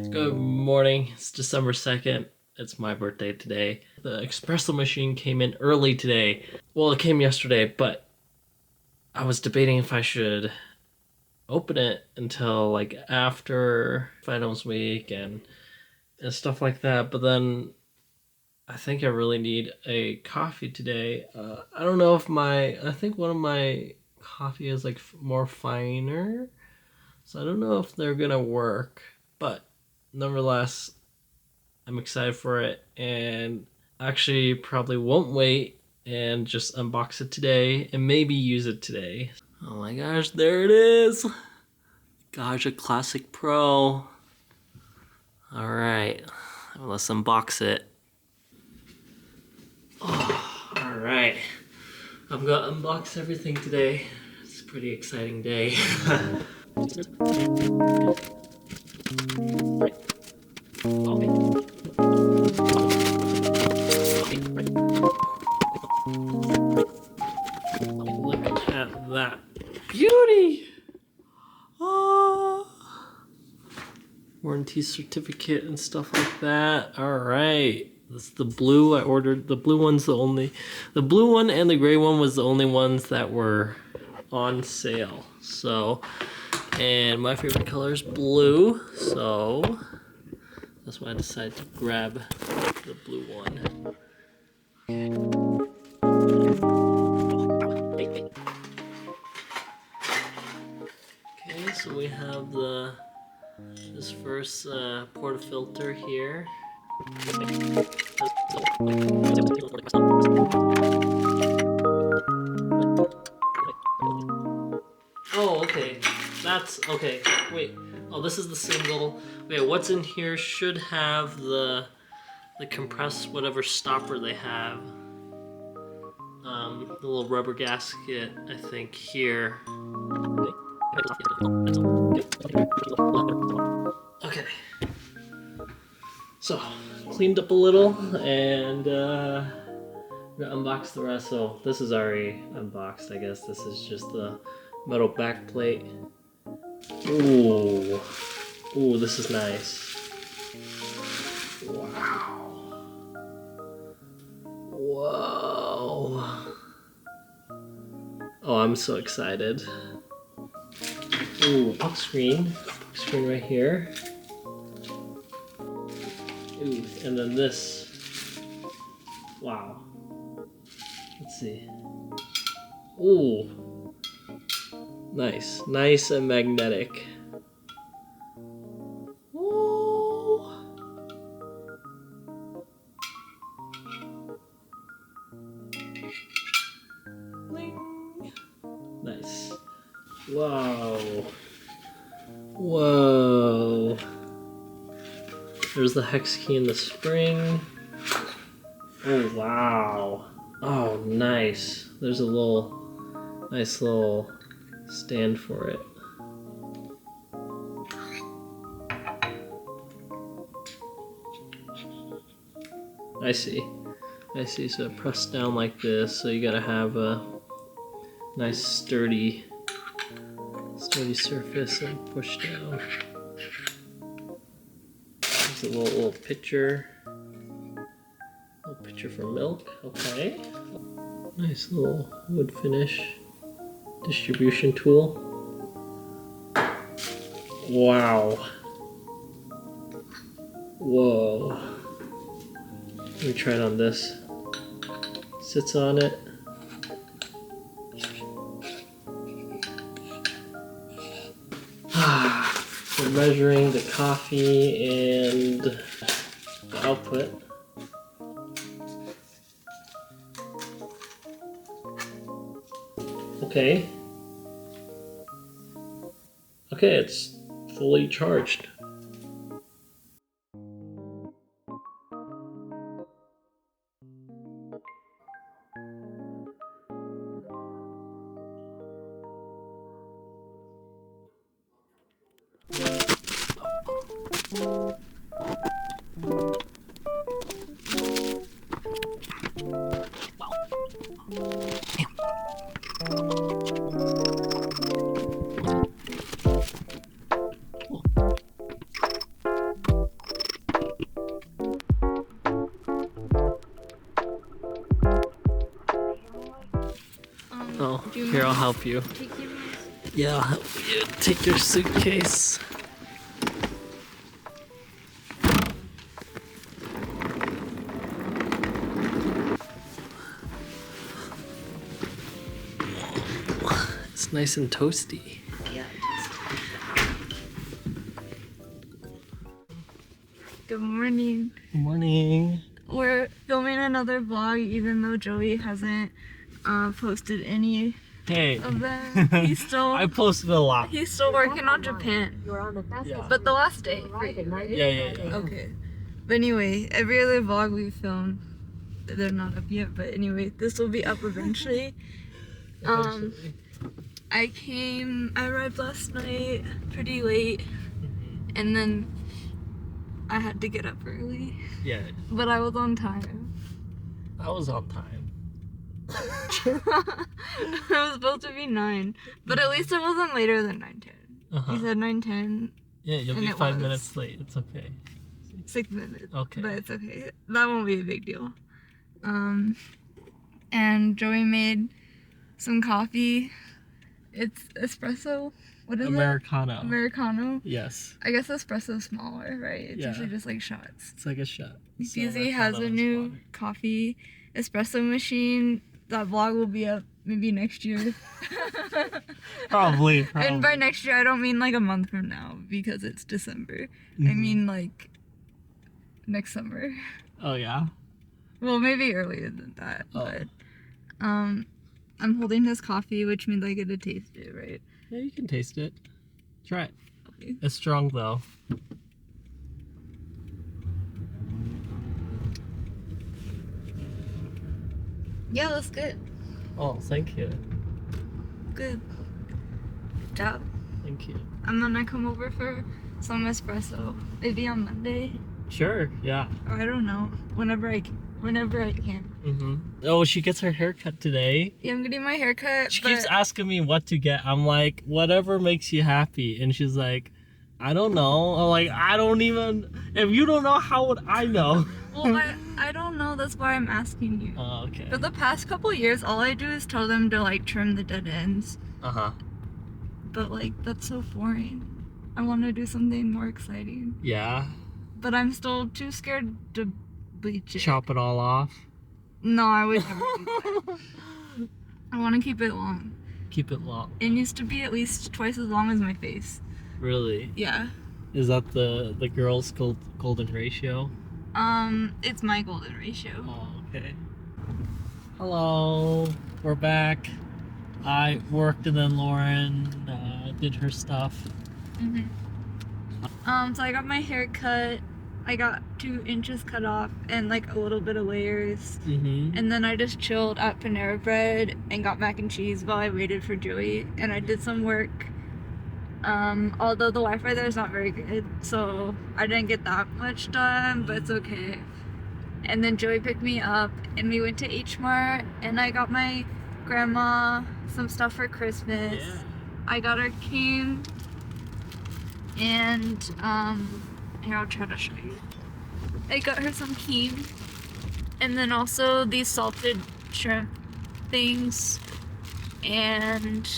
Good morning, it's December 2nd. It's my birthday today. The espresso machine came in early today. Well, it came yesterday, but I was debating if I should open it until like after finals week and stuff like that. But then I think I really need a coffee today. I don't know if I think one of my coffee is like more finer. So I don't know if they're gonna work, but nevertheless, I'm excited for it, and actually probably won't wait and just unbox it today and maybe use it today. Oh my gosh, there it is! Gaggia Classic Pro. Alright, let's unbox it. Oh, alright. I'm gonna unbox everything today. It's a pretty exciting day. Look at that beauty! Oh. Warranty certificate and stuff like that. Alright. That's the blue. I ordered the blue one's the blue one and the gray one was the only ones that were on sale. So, and my favorite color is blue, so that's why I decided to grab the blue one. Okay, so we have this first portafilter here. Oh, okay. That's okay. Wait. Oh, this is the single. Wait, what's in here should have the compressed whatever stopper they have. The little rubber gasket, I think, here. Okay. So, cleaned up a little, and I'm gonna unbox the rest. So, this is already unboxed, I guess. This is just the metal back plate. Ooh. Ooh, this is nice. Wow. Whoa. Oh, I'm so excited. Ooh, puck screen right here. Ooh, and then this. Wow. Let's see. Ooh. Nice. Nice and magnetic. Ooh. Bling. Nice. Wow. Whoa. There's the hex key and the spring. Oh, wow. Oh, nice. There's a nice little stand for it. I see. So press down like this, so you gotta have a nice sturdy surface and push down. There's a little pitcher. Little pitcher for milk. Okay. Nice little wood finish distribution tool. Wow. Whoa. Let me try it on this. Sits on it. For measuring the coffee and the output. Okay. Okay, it's fully charged. I'll help you. Yeah, I'll help you take your suitcase. It's nice and toasty. Yeah. Good morning. Good morning. We're filming another vlog even though Joey hasn't posted any Hey. of them. He's still I posted a lot. he's still working on Japan. Yeah. But the last day. Yeah. Okay. But anyway, every other vlog we filmed, they're not up yet, but anyway, this will be up eventually. Eventually. I arrived last night pretty late, and then I had to get up early. Yeah. But I was on time. I was on time. It was supposed to be 9, but at least it wasn't later than 9:10. He said 9:10. Yeah, you'll and be it 5 was. minutes late. It's okay. 6 minutes. Okay. But it's okay. That won't be a big deal. And Joey made some coffee. It's espresso. What is Americano. it? Americano. Yes. I guess espresso's smaller, right? It's Yeah. usually just like shots. It's like a shot. So DZ has Americano a is new smaller. coffee espresso machine. That vlog will be up maybe next year. Probably. And by next year, I don't mean like a month from now because it's December. I Mhm. mean like next summer. Oh, yeah? Well, maybe earlier than that. Oh. But I'm holding his coffee, which means I get to taste it, right? Yeah, you can taste it. Try it. Okay. It's strong, though. Yeah, that's good. Oh, thank you. Good. Good job. Thank you. I'm gonna come over for some espresso. Maybe on Monday. Sure, yeah. Or I don't know. Whenever I can. Oh, she gets her hair cut today. Yeah, I'm getting my hair cut. She but keeps asking me what to get. I'm like, whatever makes you happy. And she's like, I don't know. I'm like, I don't even. If you don't know, how would I know? Well, I don't know. That's why I'm asking you. Oh, okay. For the past couple years, all I do is tell them to like trim the dead ends. But like, that's so boring. I want to do something more exciting. Yeah. But I'm still too scared to bleach it. Chop it all off. No, I would never do that. I want to keep it long. Keep it long. It needs to be at least twice as long as my face. Really? Yeah. Is that the girl's golden ratio? It's my golden ratio. Oh, okay. Hello. We're back. I worked and then Lauren did her stuff. So I got my hair cut. I got 2 inches cut off and like a little bit of layers. And then I just chilled at Panera Bread and got mac and cheese while I waited for Joey. And I did some work. Although the Wi-Fi there is not very good, so I didn't get that much done, but it's okay. And then Joey picked me up and we went to H Mart and I got my grandma some stuff for Christmas. Yeah. I got her cane and here, I'll try to show you. I got her some cane and then also these salted shrimp things and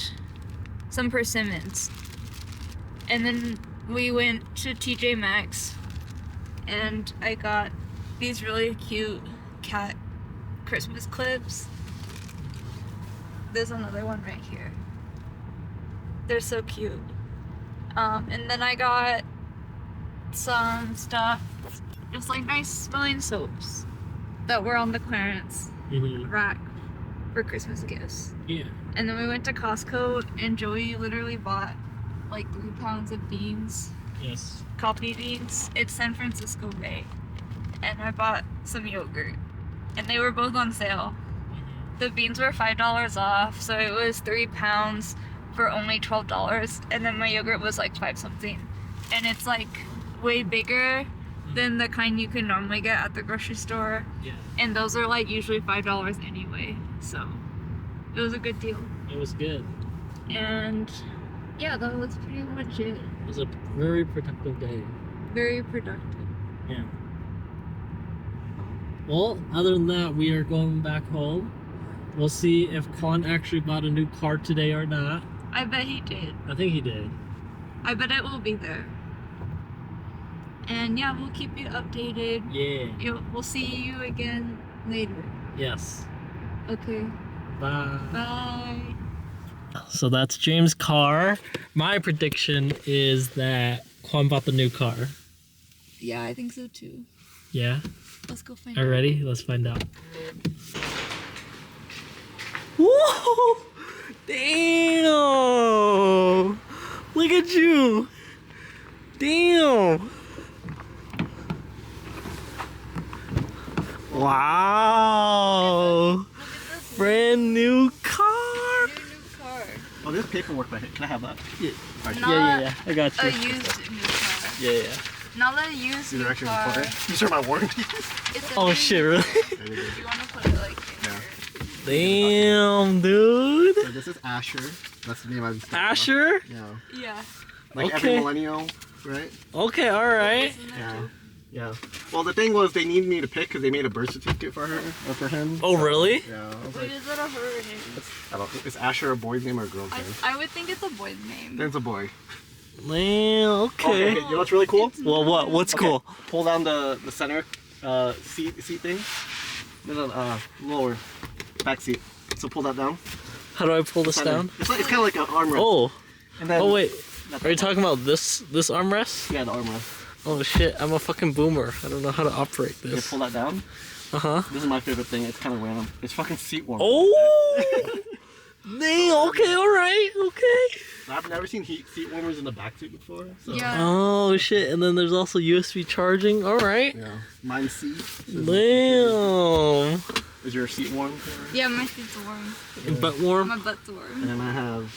some persimmons. And then we went to TJ Maxx and I got these really cute cat Christmas clips. There's another one right here. They're so cute. And then I got some stuff, just like nice smelling soaps that were on the clearance rack for Christmas gifts. Yeah. And then we went to Costco and Joey literally bought like 3 pounds of beans. Yes. Coffee beans. It's San Francisco Bay. And I bought some yogurt. And they were both on sale. The beans were $5 off, so it was 3 pounds for only $12. And then my yogurt was like 5 something. And it's like way bigger than the kind you can normally get at the grocery store. Yeah. And those are like usually $5 anyway. So it was a good deal. It was good. And yeah, that was pretty much it. It was a very productive day. Very productive. Yeah. Well, other than that, we are going back home. We'll see if Quan actually bought a new car today or not. I bet he did. I think he did. I bet it will be there. And yeah, we'll keep you updated. Yeah. We'll see you again later. Yes. Okay. Bye. Bye. So that's James' car. My prediction is that Quan bought the new car. Yeah, I think so too. Yeah? Let's go find Are out. you ready? Let's find out. Whoa! Damn! Look at you! Damn! Wow! Look at this Brand new car! new car. Oh, there's paperwork right here. Can I have that? Yeah, Not yeah. I got a you. used new car. Yeah. Not a used These new are actually car. important. These are my warranties. It's a Oh new shit, car. really? Do you want to put it like here? Damn, dude! So this is Asher. That's the name I was thinking of. Asher? Yeah. Yeah. Like Okay. every millennial, right? Okay, alright. Isn't it? Yeah. Yeah. Well, the thing was, they needed me to pick because they made a birth certificate for her or for him. Oh, really? Yeah. I was Wait, like, is that a her or name? I don't know. Is Asher a boy's name or a girl's name? I would think it's a boy's name. Then it's a boy. Man, okay. You know what's really cool? Well, what? What's Okay, cool? Pull down the center seat thing. No, lower back seat. So pull that down. How do I pull this Center. down? It's kind of like an armrest. Oh, And then, oh wait. Are you talking about this armrest? Yeah, the armrest. Oh shit, I'm a fucking boomer. I don't know how to operate You this. pull that down. Uh-huh. This is my favorite thing. It's kind of random. It's fucking seat warmer. Oh! Dang, okay, alright, okay. I've never seen seat warmers in the back seat before. So. Yeah. Oh shit, and then there's also USB charging, alright. Yeah. Mine's seat. Damn. Is your seat warm? Yeah, my seat's warm. Butt warm? My butt's warm. And then I have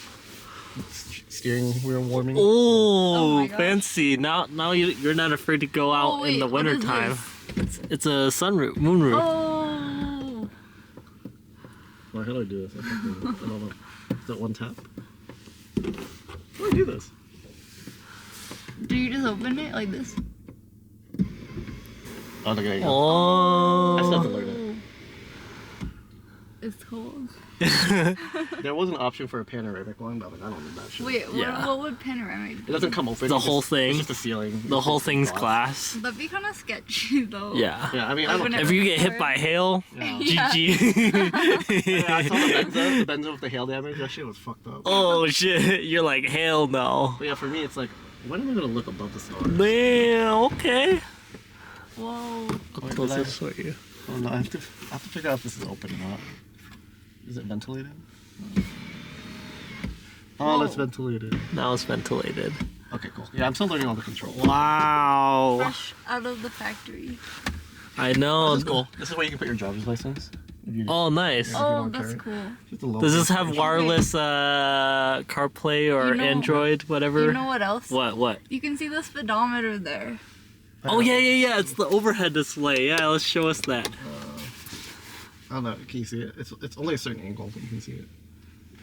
steering wheel warming. Oh, my gosh. fancy. Now you're not afraid to go out Oh, in the wait, what winter is time. this? It's a sunroof, moonroof. Oh. Well, how do I do this? I don't know. Is that one tap? How do I do this? Do you just open it like this? Oh, there you go. Oh. I still have to learn it. It's cold. There was an option for a panoramic one, but I don't need that shit. Wait, Yeah. what would panoramic It do? doesn't come open. The it's whole just- thing? It's just the ceiling. The whole It's just thing's glass. glass. That'd be kind of sketchy though. Yeah. Yeah, I mean, I Like don't when care. If you get hit by hail, Yeah. Yeah. GG. Yeah, I saw the Benzo with the hail damage. That shit was fucked up. Oh shit, you're like, hell no. But yeah, for me, it's like, when am I gonna look above the stars? Man, okay. Whoa. I'll Wait, close did I- this for you. Oh no, I have to figure out if this is open or not. Is it ventilated? Oh, Whoa. it's ventilated. Now it's ventilated. Okay, cool. Yeah, I'm still learning all the controls. Wow. Fresh out of the factory. I know. This is cool. This is where you can put your driver's license. If you- Oh, nice. Yeah. Oh, don't that's care. cool. Just a low Does this have version. wireless CarPlay or You know- Android, whatever? You know what else? What? You can see the speedometer there. Oh yeah. It's the overhead display. Yeah, let's show us that. I don't know. Can you see it? It's only a certain angle that you can see it.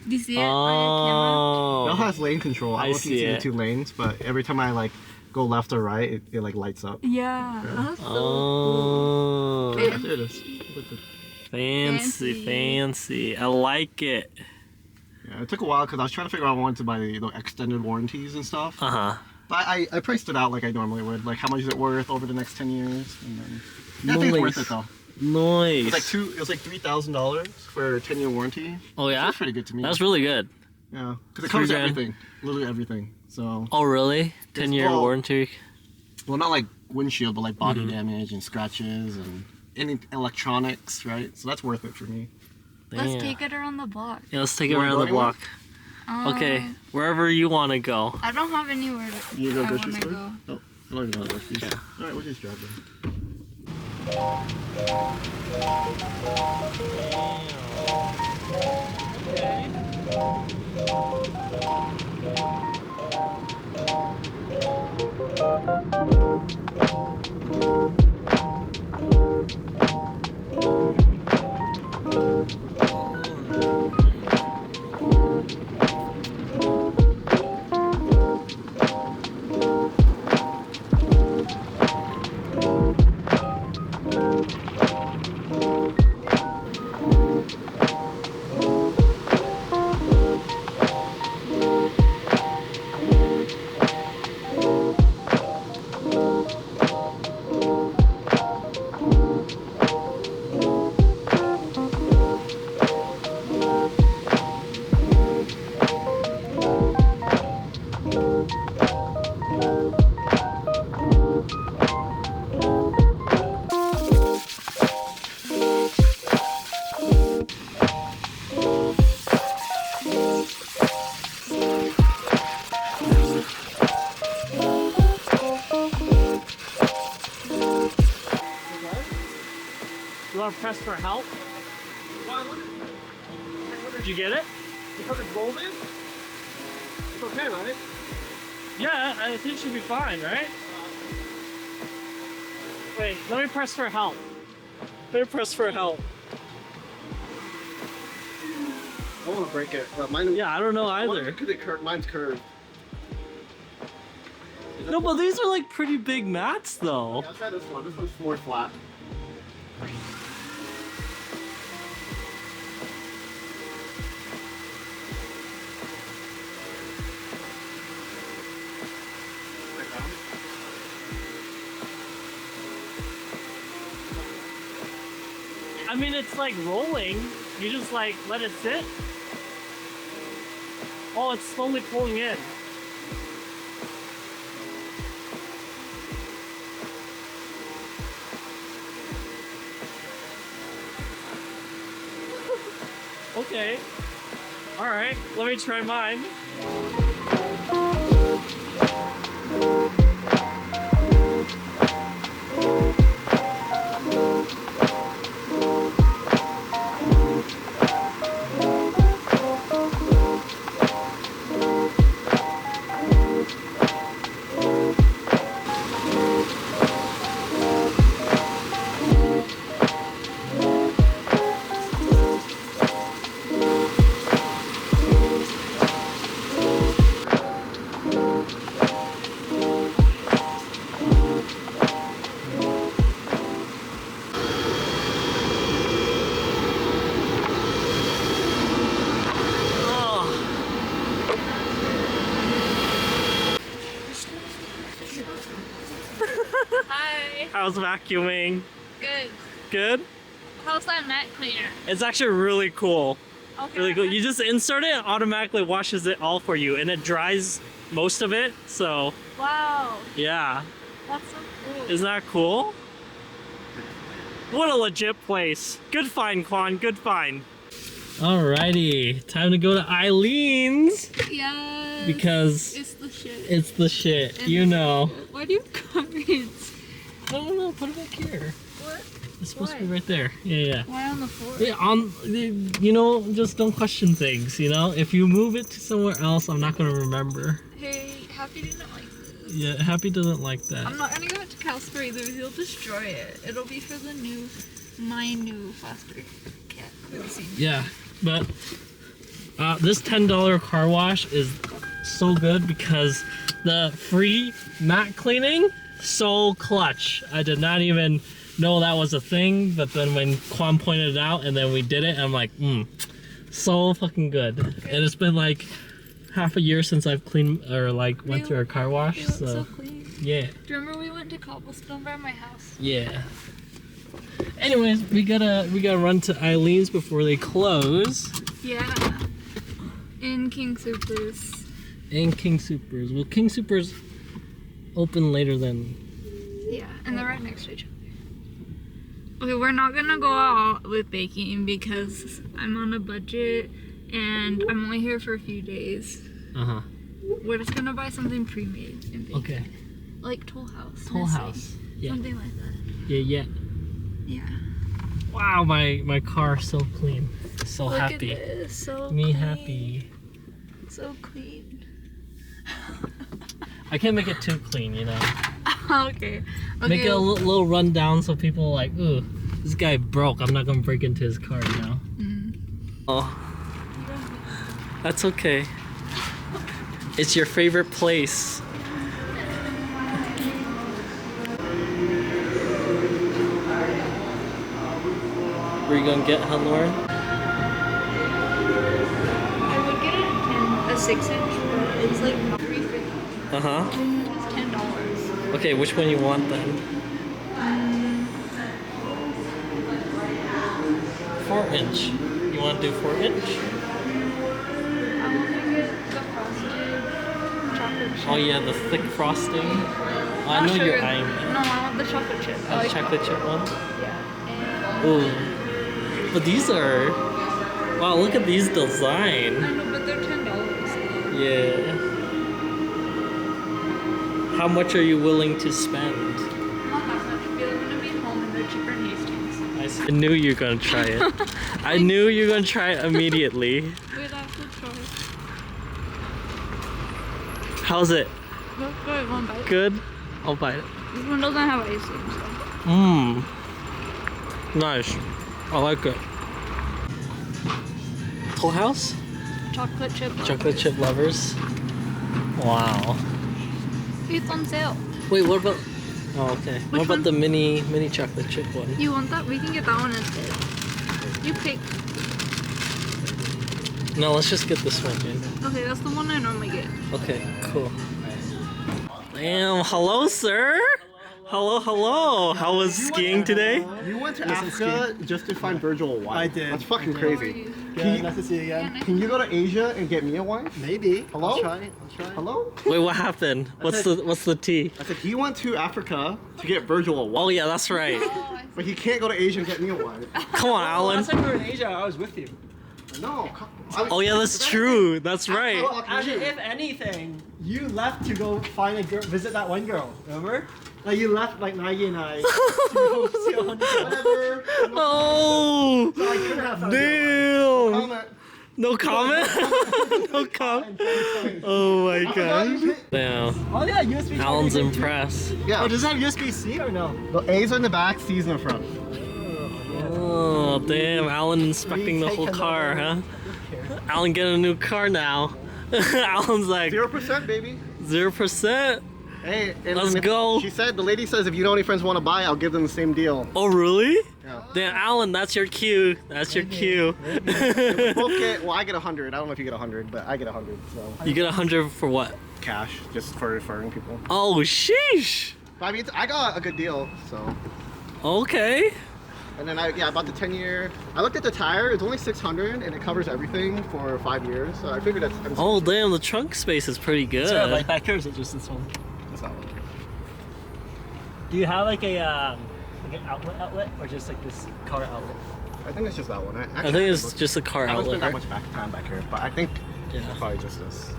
Do you see it on It Oh. has lane control. I I don't know if you see can see it. the two lanes, but every time I like go left or right, it like lights up. your camera? Yeah. That's so Oh. cool. Yeah, there it is. Look good. Fancy. Fancy. I like it. Yeah, it took a while because I was trying to figure out if I wanted to buy the extended warranties and stuff. Uh-huh. But I priced it out like I normally would. Like how much is it worth over the next 10 years? And then, yeah, I think it's worth Nice. it though. Nice. It was like $3,000 for a 10-year warranty. Oh yeah? That's pretty good to me. That's really good. Yeah, because it covers $3,000. everything, literally everything. So, Oh really? 10-year well- warranty? well, not like windshield, but like body Mm-hmm. damage and scratches and any electronics, right? So that's worth it for me. Let's Damn. take it around the block. Yeah, let's take it You wanna around go the anywhere? block. Okay, wherever you want to go. I don't have anywhere to You go I grocery wanna store? go. Oh, I don't even know how to work these. Yeah. All right, we'll just drive then. want to press for help? Did you get it? Because it's golden? It's okay, right? Yeah, I think it should be fine, right? Wait, let me press for help. Let me press for help. I don't want to break it, but mine. Yeah, I don't know either. Mine's curved. No, but these are like pretty big mats though. Yeah, I'll try this one. This one's more flat. I mean, it's like rolling. You just like let it sit. Oh, it's slowly pulling in. Okay. All right, let me try mine. Hi. How's vacuuming? Good. Good? How's that mat cleaner? It's actually really cool. Okay. Really cool. You just insert it, it automatically washes it all for you, and it dries most of it. So, Wow. yeah. That's so cool. Isn't that cool? What a legit place. Good find, Quan. Good find. Alrighty, time to go to Eileen's. Yes. Because it's the shit. it's the shit. And You know. Why do you cover it? No, put it back here. What? It's supposed to be Why? right there. Yeah. Why on the floor? Yeah, you know, just don't question things, you know? If you move it to somewhere else, I'm not gonna remember. Hey, Happy didn't like this. Yeah, Happy doesn't like that. I'm not gonna give it to Casper either. He'll destroy it. It'll be for my new foster cat for the season. Yeah, but this $10 car wash is so good because the free mat cleaning, so clutch. I did not even know that was a thing, but then when Quan pointed it out and then we did it, I'm like, so fucking good. And it's been like half a year since I've cleaned or like went through a car wash, They look so so clean. yeah. Do you remember we went to Cobblestone by my house? Yeah. Anyways, we gotta run to Eileen's before they close. Yeah. In King Supers. And King Supers. Well, King Supers open later than. Yeah, and they're right next to each other. Okay, we're not gonna go out with baking because I'm on a budget and I'm only here for a few days. Uh-huh. We're just gonna buy something pre-made and bake. Okay. Like Toll House. Toll Nestle, House. Yeah. Something like that. Yeah. Yeah. Wow, my car's so clean. So Look happy. at this. So Me clean. happy. So clean. I can't make it too clean, you know. Okay. Make it a little run down so people are like, ooh, this guy broke. I'm not gonna break into his car, you know. Oh, that's okay. It's your favorite place. Where you gonna get, huh, Lauren? I would get a 6-inch, but it's like $3.50. Uh-huh. It's $10. Okay, which one you want then? 4-inch. You want to do 4-inch? I want to get the frosted chocolate chip. Oh yeah, the thick frosting. Oh, I Not know you're sugar. eyeing it. No, I want the chocolate chip. I The like chocolate chip one? Yeah. Ooh. But these are... Wow, look at these design. I know, but they're $10. Yeah. How much are you willing to spend? Not that much. We're going to be home and they're cheaper in Hastings. I guys. I knew you were gonna try it. I knew you were gonna try it immediately. Wait, I have to try. How's it? That's good. One bite. Good? I'll bite it. This one doesn't have icing, so. Mmm. Nice. I like it. Toll House? Chocolate chip. Chocolate chip lovers. Wow. It's on sale. Wait, what about? Oh, okay. What Which about one? the mini chocolate chip one? You want that? We can get that one instead. You pick. No, let's just get this one, man. Okay, that's the one I normally get. Okay, cool. Damn, hello, sir. Hello, hello. How was skiing today? You went to Africa just to find Virgil a wife. I did. That's fucking crazy. Good, nice to see you again. Can you go to Asia and get me a wife? Maybe. Hello? I'll try. Hello? Wait, what happened? What's the tea? I said he went to Africa to get Virgil a wife, Oh yeah, that's right. but he can't go to Asia and get me a wife. Come on, Alan. Last time we were in Asia, I was with you. No. Oh yeah, that's true. That's right. Actually, if anything, you left to go find a girl, visit that one girl. Remember? Like you left like Maggie and I to go see a hundred girls. Whatever. Oh, So I couldn't have found damn. Comment. No comment. No comment. Oh my gosh. Damn. Oh yeah, USB. Alan's charger thing, too. impressed. Yeah. Oh, does it have USB-C or no? The A's are in the back, C's in the front. Oh damn, Alan inspecting the whole car, huh? Alan getting a new car now. Alan's like 0%, baby. 0%. Hey, and Let's if- go. She said the lady says if you know any friends want to buy, I'll give them the same deal. Oh really? Yeah. Damn, Alan, that's your cue. That's your cue. Both get, well, I get 100. I don't know if you get 100, but I get 100. So You get 100 for what? cash, just for referring people. Oh sheesh. But I mean, I got a good deal. So, Okay. and then I bought the 10-year. I looked at the tire. It's only 600, and it covers everything for 5 years. So I figured that's. Oh damn, the trunk space is pretty good. Is there a light back here or is it just this one? That's not one. Do you have like an outlet or just like this car outlet? I think it's just that one. I think it's just a car I haven't spent outlet. that much time back here, but I think Yeah. it's probably just this.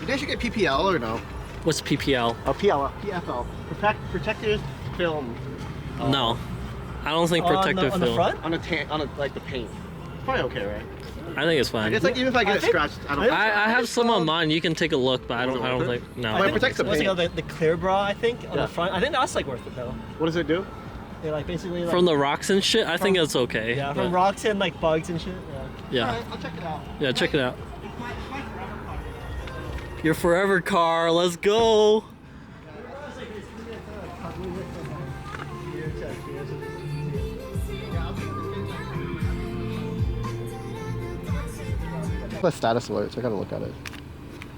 You guys should get PPL or no? What's PPL? Oh, PFL. Protective film No. I don't think Oh, protective on the film. front? on like the paint. It's probably okay, right? I think it's fine. It's like even if I get I it think- scratched, I don't. I have some on mine. You can take a look, but I don't think Wait, no. it protects the What's it paint. called? The clear bra, I think, on Yeah. the front. I think that's like worth it though. What does it do? They like basically like From the rocks and shit, I think it's okay. yeah, but- from rocks and like bugs and shit. Yeah. Yeah. Alright, I'll check it out. Yeah, check it out. It's my forever car. Your forever car. Let's go. The status alerts. I gotta look at it.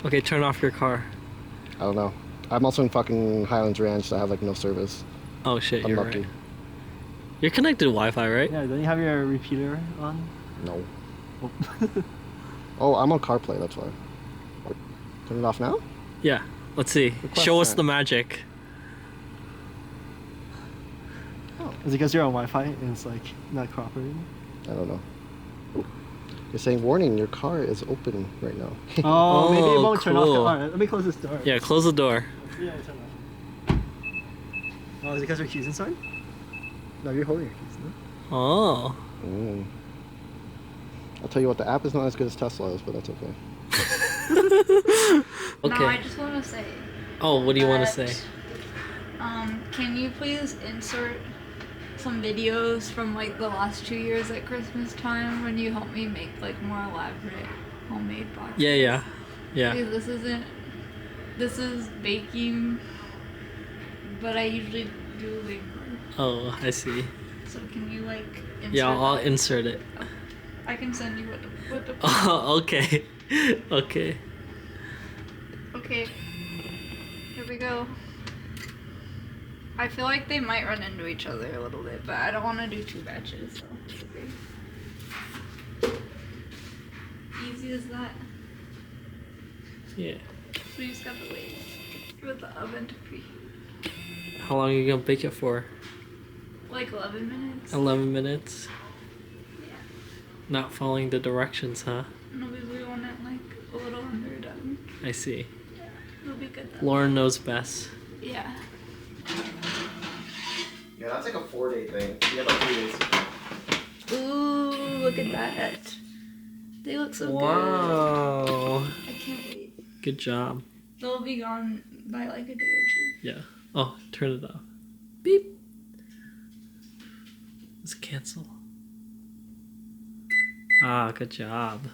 Okay, turn off your car. I don't know. I'm also in fucking Highlands Ranch, so I have like no service. Oh shit, I'm you're lucky. right. You're connected to Wi-Fi, right? Yeah. Don't you have your repeater on? No. Oh, I'm on CarPlay. That's why. Turn it off now. Yeah. Let's see. Request Show us sent. the magic. Is it because you're on Wi-Fi and it's like not cooperating? I don't know. You're saying, warning, your car is open right now. Oh, maybe it Oh, won't turn off. cool. Alright, let me close this door. Yeah, close the door. Yeah, turn off. Oh, is it because your keys inside? No, you're holding your keys, no? Oh. Mm. I'll tell you what, the app is not as good as Tesla's, but that's okay. Okay. No, I just want to say. Oh, what do you want to that, say? Can you please insert some videos from like the last 2 years at Christmas time when you helped me make like more elaborate homemade boxes? Yeah. Because this is baking, but I usually do way more. Oh, I see. So can you like insert Yeah, I'll that? insert it. I can send you what the Oh, okay. Okay. Okay. Here we go. I feel like they might run into each other a little bit, but I don't want to do 2 batches. So. Okay. Easy as that. Yeah. So you just gotta wait for the oven to preheat. How long are you gonna bake it for? Like 11 minutes. 11 minutes? Yeah. Not following the directions, huh? No, because we want it like a little underdone. I see. It'll be good though. Lauren knows best. Yeah. Yeah, that's like a 4-day thing. You have like 3 days. Ooh, look at that. They look so Wow. good. I can't wait. Good job. They'll be gone by like a day or two. Yeah. Oh, turn it off. Beep. Let's cancel. Ah, good job.